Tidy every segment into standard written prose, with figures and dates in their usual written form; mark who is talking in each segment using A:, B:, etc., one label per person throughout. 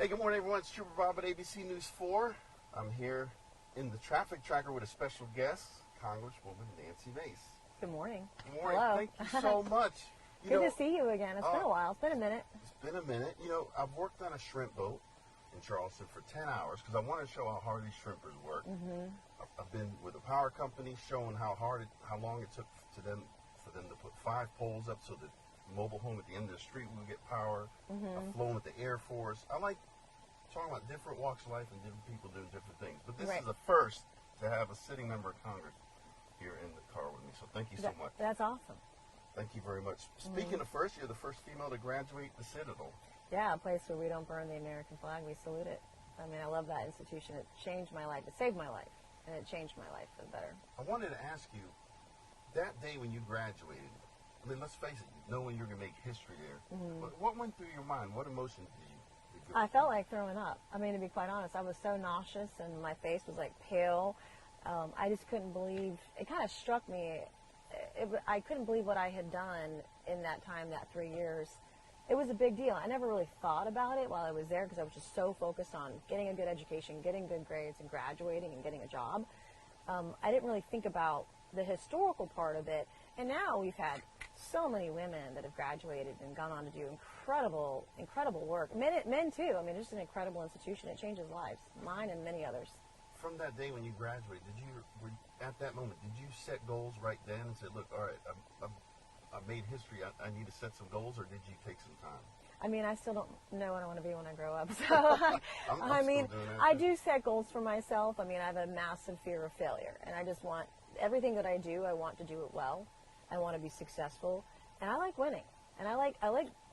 A: Hey, good morning, everyone. It's Trooper Bob at ABC News 4. I'm here in the traffic tracker with a special guest, Congresswoman Nancy Mace.
B: Good morning.
A: Good morning.
B: Hello.
A: Thank you so much.
B: Good to see you again. It's been a while. It's been a minute.
A: It's been a minute. You know, I've worked on a shrimp boat in Charleston for 10 hours because I want to show how hard these shrimpers work. I've been with a power company showing how long it took for them to put 5 poles up so that mobile home at the end of the street would get power. I've flown with the Air Force. I like talking about different walks of life and different people doing different things. But this is a first to have a sitting member of Congress here in the car with me. So thank you so much.
B: That's awesome.
A: Thank you very much. Speaking of first, you're the first female to graduate the Citadel.
B: Yeah, a place where we don't burn the American flag. We salute it. I mean, I love that institution. It changed my life. It saved my life. And it changed my life for the better.
A: I wanted to ask you, that day when you graduated, I mean, let's face it, knowing you're going to make history there, but what went through your mind? What emotions did you go
B: I felt like throwing up. I mean, to be quite honest, I was so nauseous and my face was like pale. I just couldn't believe, it kind of struck me. I couldn't believe what I had done in that time, that 3 years. It was a big deal. I never really thought about it while I was there because I was just so focused on getting a good education, getting good grades, and graduating and getting a job. I didn't really think about the historical part of it. And now we've had so many women that have graduated and gone on to do incredible, incredible work. Men too. I mean, it's just an incredible institution. It changes lives, mine and many others.
A: From that day when you graduated, at that moment, did you set goals right then and say, look, all right, I've made history, I need to set some goals, or did you take some time?
B: I mean, I still don't know what I want to be when I grow up. So, I mean, I do set goals for myself. I mean, I have a massive fear of failure, and I just want everything that I do, I want to do it well. I want to be successful, and I like winning, and I like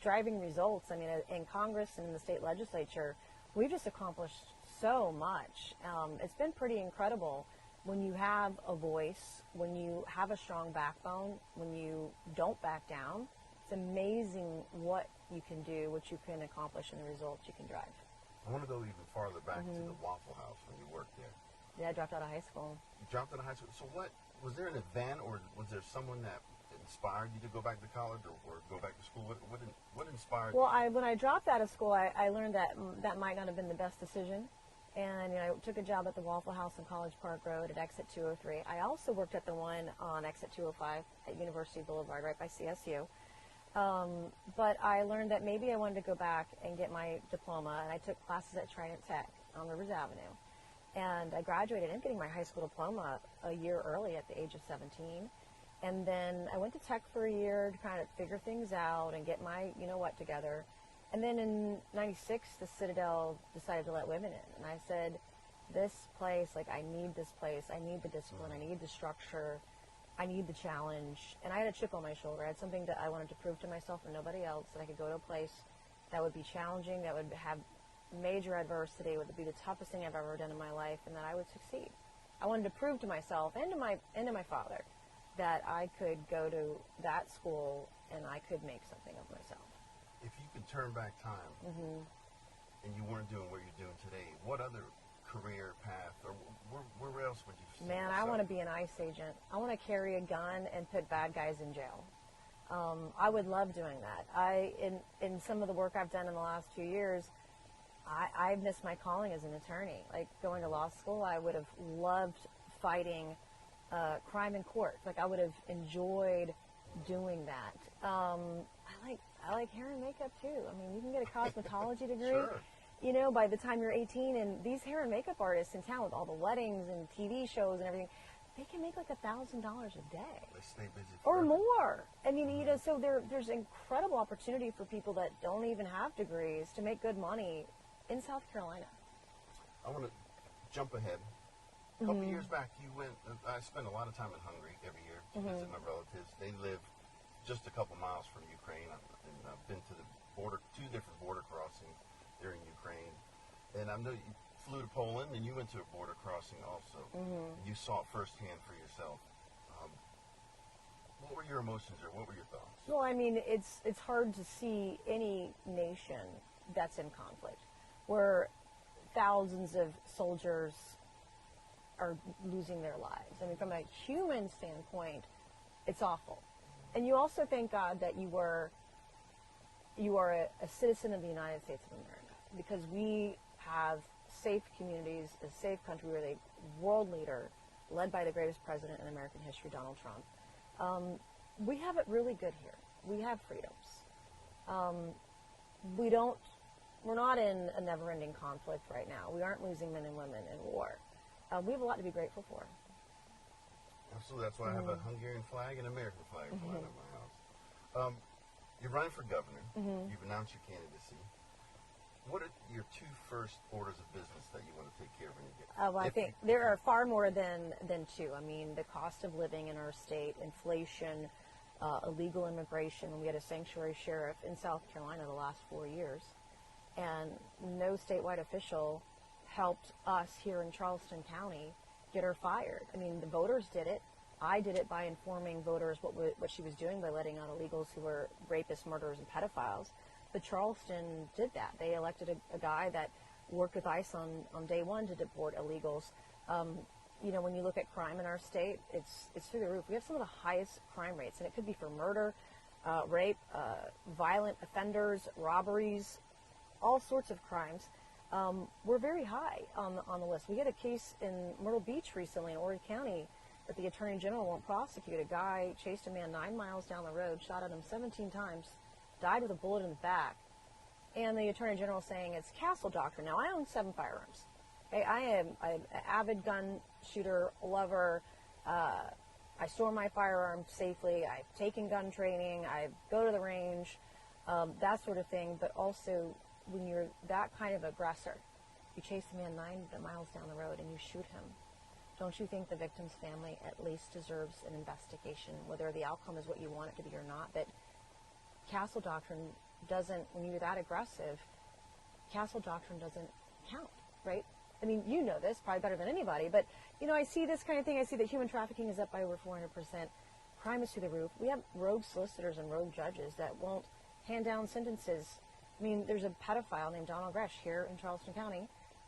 B: driving results. I mean, in Congress and in the state legislature, we've just accomplished so much. It's been pretty incredible when you have a voice, when you have a strong backbone, when you don't back down. It's amazing what you can do, what you can accomplish, and the results you can drive.
A: I want to go even farther back to the Waffle House when you worked there.
B: Yeah, I dropped out of high school.
A: You dropped out of high school. So was there an event, or was there someone that inspired you to go back to college or go back to school? What inspired you?
B: Well, when I dropped out of school, I learned that might not have been the best decision. And I took a job at the Waffle House on College Park Road at Exit 203. I also worked at the one on Exit 205 at University Boulevard, right by CSU. But I learned that maybe I wanted to go back and get my diploma, and I took classes at Trident Tech on Rivers Avenue. And I graduated and getting my high school diploma a year early at the age of 17. And then I went to Tech for a year to kind of figure things out and get my you-know-what together. And then in '96, the Citadel decided to let women in. And I said, this place, I need this place. I need the discipline. I need the structure. I need the challenge. And I had a chip on my shoulder. I had something that I wanted to prove to myself and nobody else, that I could go to a place that would be challenging, that would have major adversity, would be the toughest thing I've ever done in my life, and that I would succeed. I wanted to prove to myself and to my father that I could go to that school and I could make something of myself.
A: If you could turn back time and you weren't doing what you're doing today, what other career path or where else would you see yourself?
B: I want to be an ICE agent. I want to carry a gun and put bad guys in jail. I would love doing that. In some of the work I've done in the last few years, I missed my calling as an attorney. Like going to law school, I would have loved fighting crime in court. I would have enjoyed doing that. I like hair and makeup too. I mean, you can get a cosmetology degree.
A: Sure.
B: By the time you're 18, and these hair and makeup artists in town with all the weddings and TV shows and everything, they can make $1,000 a day.
A: They stay busy
B: or more. I mean, so there's incredible opportunity for people that don't even have degrees to make good money in South Carolina.
A: I want to jump ahead. A couple years back, I spend a lot of time in Hungary every year to visit my relatives. They live just a couple miles from Ukraine. I've been to the border, 2 different border crossings there in Ukraine. And I know you flew to Poland, and you went to a border crossing also. You saw it firsthand for yourself. What were your emotions or what were your thoughts?
B: Well, I mean, it's hard to see any nation that's in conflict where thousands of soldiers are losing their lives. I mean, from a human standpoint, it's awful. And you also thank God that you are a citizen of the United States of America. because we have safe communities, a safe country. We're the world leader, led by the greatest president in American history, Donald Trump. We have it really good here. We have freedoms. We're not in a never-ending conflict right now. We aren't losing men and women in war. We have a lot to be grateful for.
A: Absolutely. That's why I have a Hungarian flag and American flag flying at my house. You're running for governor. You've announced your candidacy. What are your two first orders of business that you want to take care of when you get
B: well, I think there are far more than two. I mean, the cost of living in our state, inflation, illegal immigration. We had a sanctuary sheriff in South Carolina the last 4 years, and no statewide official helped us here in Charleston County get her fired. I mean, the voters did it. I did it by informing voters what she was doing by letting out illegals who were rapists, murderers, and pedophiles. But Charleston did that. They elected a guy that worked with ICE on day one to deport illegals. You know, when you look at crime in our state, it's through the roof. We have some of the highest crime rates, and it could be for murder, rape, violent offenders, robberies, all sorts of crimes. We're very high on the list. We had a case in Myrtle Beach recently in Horry County that the Attorney General won't prosecute. A guy chased a man 9 miles down the road, shot at him 17 times, died with a bullet in the back. And the Attorney General saying it's castle doctrine. Now, I own 7 firearms. Okay, I'm an avid gun shooter, lover. I store my firearms safely. I've taken gun training. I go to the range, that sort of thing. But also, when you're that kind of aggressor, you chase a man 9 miles down the road and you shoot him, don't you think the victim's family at least deserves an investigation, whether the outcome is what you want it to be or not? But castle doctrine doesn't, when you're that aggressive, castle doctrine doesn't count, right? I mean, you know this probably better than anybody, but, you know, I see this kind of thing. I see that human trafficking is up by over 400%. Crime is through the roof. We have rogue solicitors and rogue judges that won't hand down sentences. I mean, there's a pedophile named Donald Gresh here in Charleston County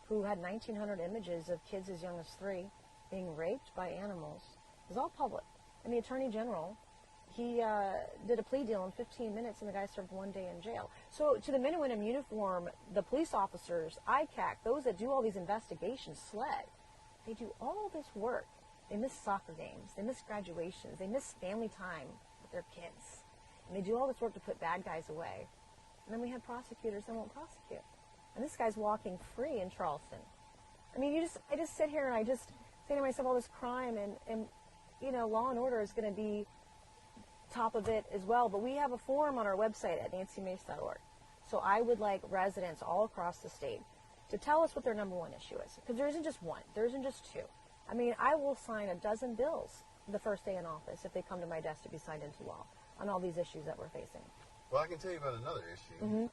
B: who had 1,900 images of kids as young as 3 being raped by animals. It was all public. And the Attorney General, he did a plea deal in 15 minutes, and the guy served 1 day in jail. So to the men and women in uniform, the police officers, ICAC, those that do all these investigations, SLED, they do all this work. They miss soccer games. They miss graduations. They miss family time with their kids. And they do all this work to put bad guys away. And then we have prosecutors that won't prosecute. And this guy's walking free in Charleston. I mean, I just sit here and I just say to myself, all this crime and you know, law and order is going to be top of it as well. But we have a forum on our website at nancymace.org. So I would like residents all across the state to tell us what their number one issue is. Because there isn't just one. There isn't just two. I mean, I will sign a dozen bills the first day in office if they come to my desk to be signed into law on all these issues that we're facing.
A: Well, I can tell you about another issue.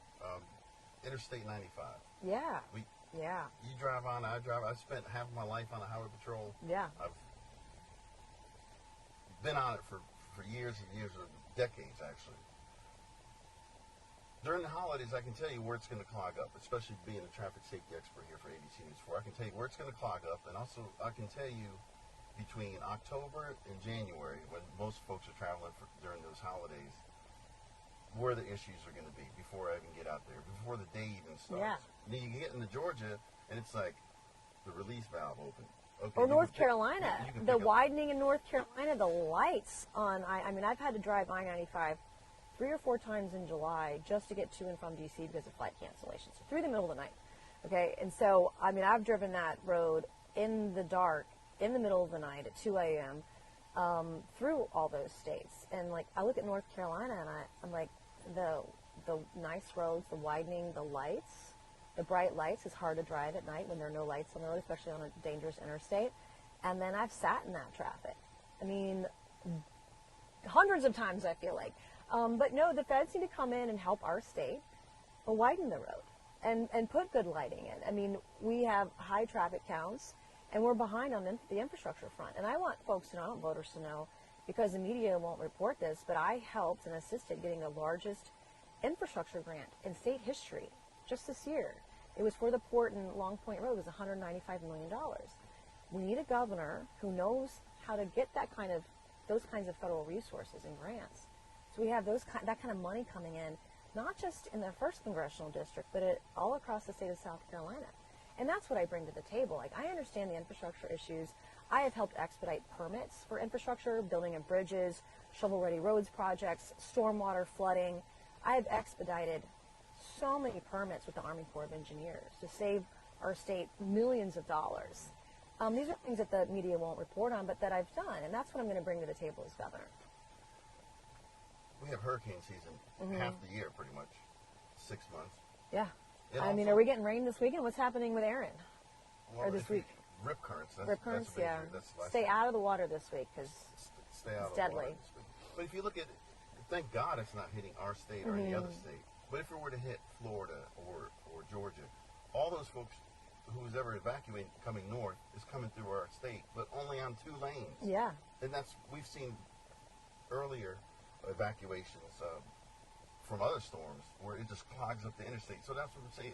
A: Interstate 95.
B: Yeah.
A: You drive on, I drive. I spent half of my life on a highway patrol.
B: Yeah.
A: I've been on it for years and years, or decades, actually. During the holidays, I can tell you where it's going to clog up, especially being a traffic safety expert here for ABC News 4. I can tell you where it's going to clog up, and also I can tell you between October and January, when most folks are traveling during those holidays, where the issues are going to be before I even get out there, before the day even starts.
B: Yeah.
A: And then you get into Georgia, and it's like the release valve opened. Okay,
B: or North Carolina, the widening in North Carolina, the lights on, I mean, I've had to drive I-95 3 or 4 times in July just to get to and from D.C. because of flight cancellations, through the middle of the night, okay? And so, I mean, I've driven that road in the dark, in the middle of the night at 2 a.m., through all those states. And, like, I look at North Carolina, and I'm like, the nice roads, the widening, the lights, the bright lights is hard to drive at night when there are no lights on the road, especially on a dangerous interstate. And then I've sat in that traffic. I mean, hundreds of times, I feel like. But no, the feds need to come in and help our state widen the road and put good lighting in. I mean, we have high traffic counts, and we're behind on the infrastructure front. And I want folks to know, I want voters to know, because the media won't report this, but I helped and assisted getting the largest infrastructure grant in state history just this year. It was for the port in Long Point Road. It was $195 million. We need a governor who knows how to get those kinds of federal resources and grants. So we have that kind of money coming in. not just in the 1st Congressional District, but all across the state of South Carolina. And that's what I bring to the table. Like, I understand the infrastructure issues. I have helped expedite permits for infrastructure, building of bridges, shovel-ready roads projects, stormwater flooding. I have expedited so many permits with the Army Corps of Engineers to save our state millions of dollars. These are things that the media won't report on, but that I've done, and that's what I'm going to bring to the table as governor.
A: We have hurricane season half the year, pretty much, 6 months.
B: Yeah.
A: And
B: I mean,
A: also,
B: are we getting rain this weekend? What's happening with Aaron?
A: well,
B: or this week?
A: Rip currents.
B: Rip currents,
A: that's a
B: yeah.
A: major, that's the last
B: Stay
A: thing.
B: out of the water this week because
A: Stay out
B: it's
A: of
B: deadly.
A: The water this week. But if you look at it, thank God it's not hitting our state or any other state. But if it were to hit Florida or Georgia, all those folks who's ever evacuating coming north is coming through our state, but only on 2 lanes.
B: Yeah.
A: And we've seen earlier evacuations from other storms where it just clogs up the interstate. So that's what I'm saying.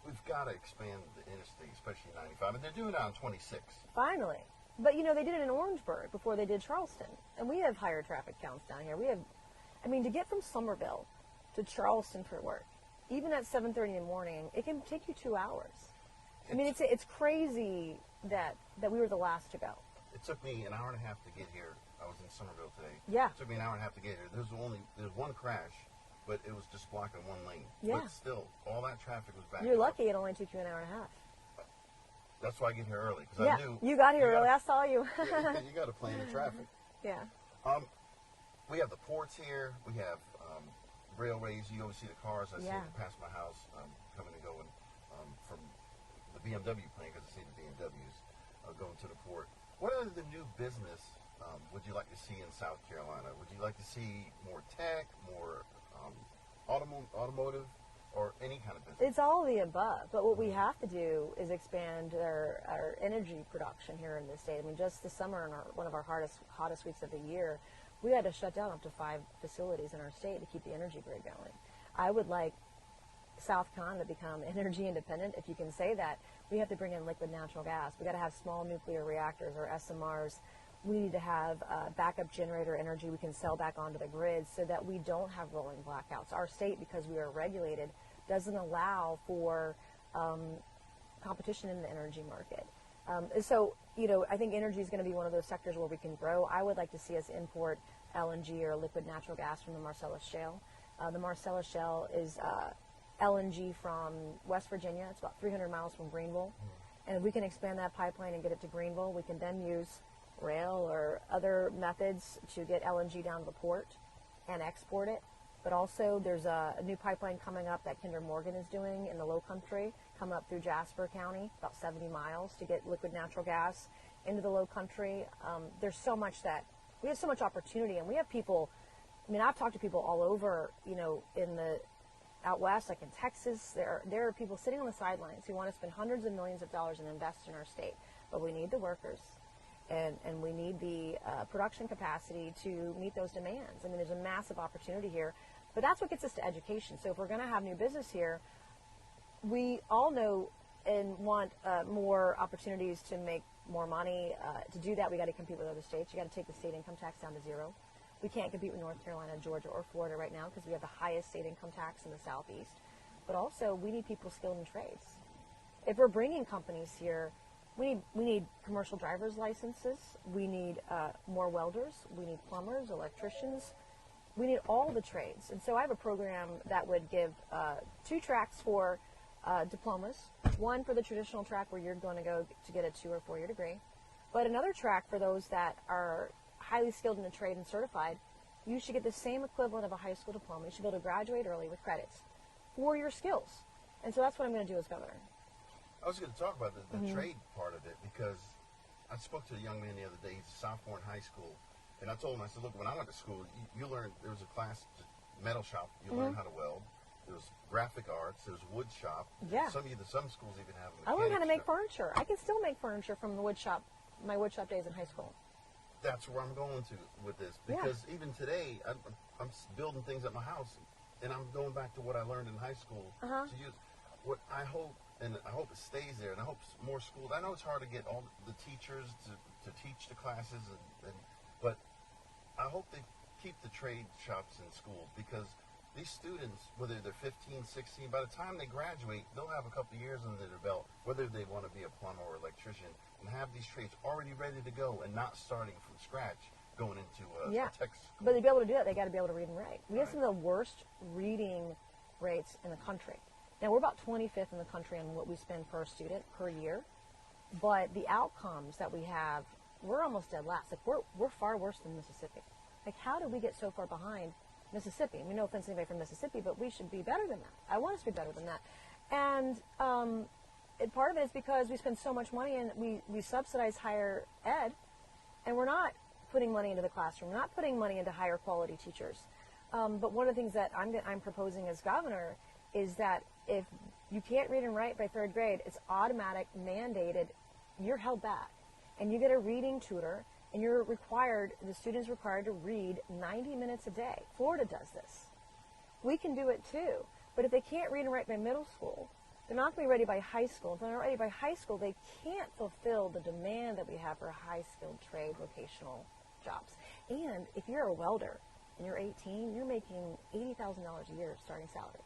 A: We've got to expand the interstate, especially 95, and they're doing it on 26.
B: Finally. But, you know, they did it in Orangeburg before they did Charleston. And we have higher traffic counts down here. To get from Somerville to Charleston for work, even at 7:30 in the morning, it can take you 2 hours. I mean, it's crazy that we were the last to go.
A: It took me an hour and a half to get here. I was in Somerville today.
B: Yeah.
A: It took me an hour and a half to get here. There's one crash, but it was just blocking 1 lane.
B: Yeah.
A: But still, all that traffic was back.
B: You're lucky it only took you an hour and a half.
A: That's why I get here early, because
B: Yeah,
A: I knew
B: you got here early. I saw you.
A: you got to plan the traffic.
B: Yeah.
A: We have the ports here. We have railways. You always see the cars. I see them past my house coming and going from the BMW plane, because I see the BMWs going to the port. What are the new business would you like to see in South Carolina? Would you like to see more tech, more automotive, or any kind of business?
B: It's all of the above. But what we have to do is expand our energy production here in the state. I mean, just this summer, in one of our hottest weeks of the year, we had to shut down up to 5 facilities in our state to keep the energy grid going. I would like South Carolina to become energy independent, if you can say that. We have to bring in liquid natural gas. We got to have small nuclear reactors, or SMRs. We need to have backup generator energy we can sell back onto the grid so that we don't have rolling blackouts. Our state, because we are regulated, doesn't allow for competition in the energy market. So, I think energy is going to be one of those sectors where we can grow. I would like to see us import LNG, or liquid natural gas, from the Marcellus Shale. The Marcellus Shale is LNG from West Virginia. It's about 300 miles from Greenville. And if we can expand that pipeline and get it to Greenville, we can then use rail or other methods to get LNG down to the port and export it. But also, there's a new pipeline coming up that Kinder Morgan is doing in the Lowcountry, coming up through Jasper County, about 70 miles, to get liquid natural gas into the Lowcountry. There's so much we have so much opportunity, and we have people. I mean, I've talked to people all over, out west, like in Texas. There are people sitting on the sidelines who want to spend hundreds of millions of dollars and invest in our state, but we need the workers. And we need the production capacity to meet those demands. I mean, there's a massive opportunity here, but that's what gets us to education. So if we're going to have new business here, we all know and want more opportunities to make more money. To do that, we got to compete with other states. You got to take the state income tax down to 0. We can't compete with North Carolina, Georgia, or Florida right now because we have the highest state income tax in the Southeast. But also, we need people skilled in trades. If we're bringing companies here, we need commercial driver's licenses. We need more welders. We need plumbers, electricians. We need all the trades. And so I have a program that would give 2 tracks for diplomas, one for the traditional track where you're going to go to get a 2 or 4 year degree, but another track for those that are highly skilled in the trade and certified. You should get the same equivalent of a high school diploma. You should be able to graduate early with credits for your skills. And so that's what I'm going to do as governor.
A: I was going to talk about the trade part of it, because I spoke to a young man the other day. He's a sophomore in high school, and I told him, I said, look, when I went to school, you learned, there was a class, metal shop, you learned how to weld. There was graphic arts, there was wood shop.
B: Yeah.
A: Some schools even have a
B: I learned how to make
A: shop.
B: furniture. I can still make furniture from the wood shop, my wood shop days in high school.
A: That's where I'm going to with this, because even today, I'm building things at my house, and I'm going back to what I learned in high school to use. What I hope, and I hope it stays there, and I hope more schools. I know it's hard to get all the teachers to teach the classes, but I hope they keep the trade shops in schools, because these students, whether they're 15, 16, by the time they graduate, they'll have a couple of years under their belt, whether they want to be a plumber or electrician, and have these trades already ready to go and not starting from scratch going into a tech school.
B: But to be able to do that, they got to be able to read and write. We have some of the worst reading rates in the country. Now, we're about 25th in the country on what we spend per student per year, but the outcomes that we have, we're almost dead last. Like, we're far worse than Mississippi. Like, how did we get so far behind Mississippi? I mean, no offense to anybody from Mississippi, but we should be better than that. I want us to be better than that. And part of it is because we spend so much money and we subsidize higher ed, and we're not putting money into the classroom. We're not putting money into higher quality teachers. But one of the things that I'm proposing as governor is that if you can't read and write by 3rd grade, it's automatic, mandated, you're held back. And you get a reading tutor, and the student's required to read 90 minutes a day. Florida does this. We can do it too. But if they can't read and write by middle school, they're not going to be ready by high school. If they're not ready by high school, they can't fulfill the demand that we have for high-skilled trade vocational jobs. And if you're a welder and you're 18, you're making $80,000 a year starting salary.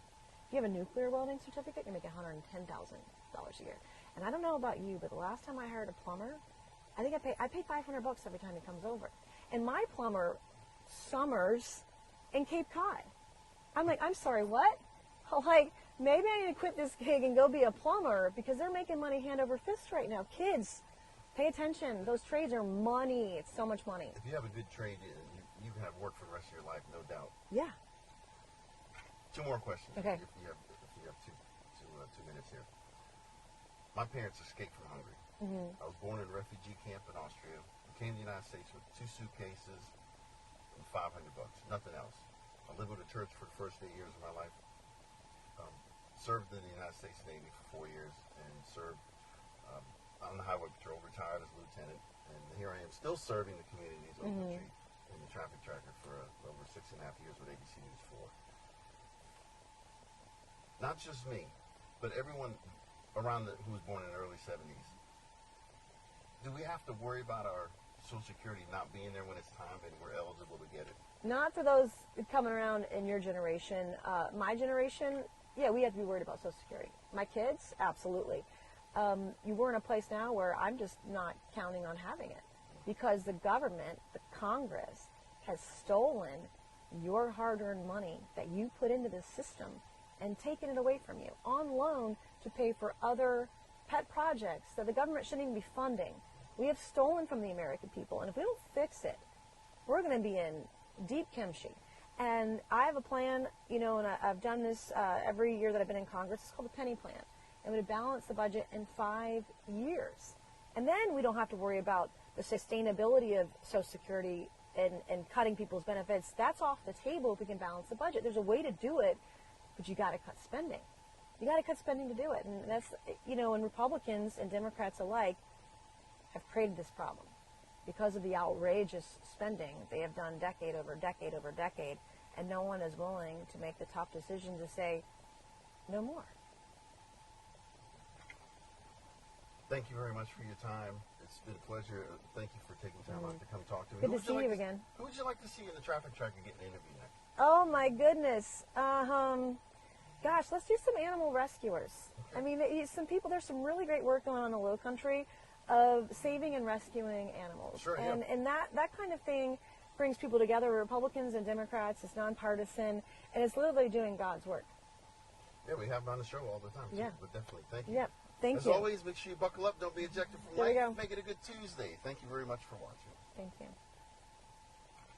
B: If you have a nuclear welding certificate, you're making $110,000 a year. And I don't know about you, but the last time I hired a plumber, I think I pay $500 every time he comes over. And my plumber summers in Cape Cod. I'm like, I'm sorry, what? Like, maybe I need to quit this gig and go be a plumber, because they're making money hand over fist right now. Kids, pay attention. Those trades are money. It's so much money.
A: If you have a good trade, you can have work for the rest of your life, no doubt.
B: Yeah.
A: 2 more questions.
B: Okay.
A: If you have two minutes here. My parents escaped from Hungary. I was born in a refugee camp in Austria. Came to the United States with 2 suitcases and $500, nothing else. I lived with a church for the first 8 years of my life. Served in the United States Navy for 4 years and served on the highway patrol, retired as lieutenant. And here I am still serving the communities of Lowcountry in the traffic tracker for over 6.5 years with ABC News 4. Not just me, but everyone around who was born in the early 70s. Do we have to worry about our Social Security not being there when it's time and we're eligible to get it?
B: Not for those coming around in your generation. My generation, yeah, we have to be worried about Social Security. My kids, absolutely. We're in a place now where I'm just not counting on having it, because the government, the Congress, has stolen your hard-earned money that you put into this system and taken it away from you on loan to pay for other pet projects that the government shouldn't even be funding. We have stolen from the American people, and if we don't fix it, we're going to be in deep kimchi. And I have a plan, and I've done this every year that I've been in Congress. It's called the penny plan. I'm going to balance the budget in 5 years. And then we don't have to worry about the sustainability of Social Security and cutting people's benefits. That's off the table if we can balance the budget. There's a way to do it, but you got to cut spending. You got to cut spending to do it. And that's, and Republicans and Democrats alike have created this problem because of the outrageous spending they have done decade over decade over decade, and no one is willing to make the tough decision to say no more.
A: Thank you very much for your time. It's been a pleasure. Thank you for taking time out to come talk to me.
B: Good to see you again.
A: Who would you like to see in the traffic tracker getting an interview next?
B: Oh my goodness. Gosh, let's do some animal rescuers. Okay. I mean, there's some really great work going on in the Lowcountry of saving and rescuing animals.
A: Sure,
B: and that kind of thing brings people together, Republicans and Democrats. It's nonpartisan, and it's literally doing God's work.
A: Yeah, we have them on the show all the time.
B: Yeah.
A: But definitely, thank you.
B: Yep. Thank
A: As
B: you.
A: always, make sure you buckle up. Don't be ejected from
B: There
A: life.
B: we go.
A: Make it a good Tuesday. Thank you very much for watching.
B: Thank you.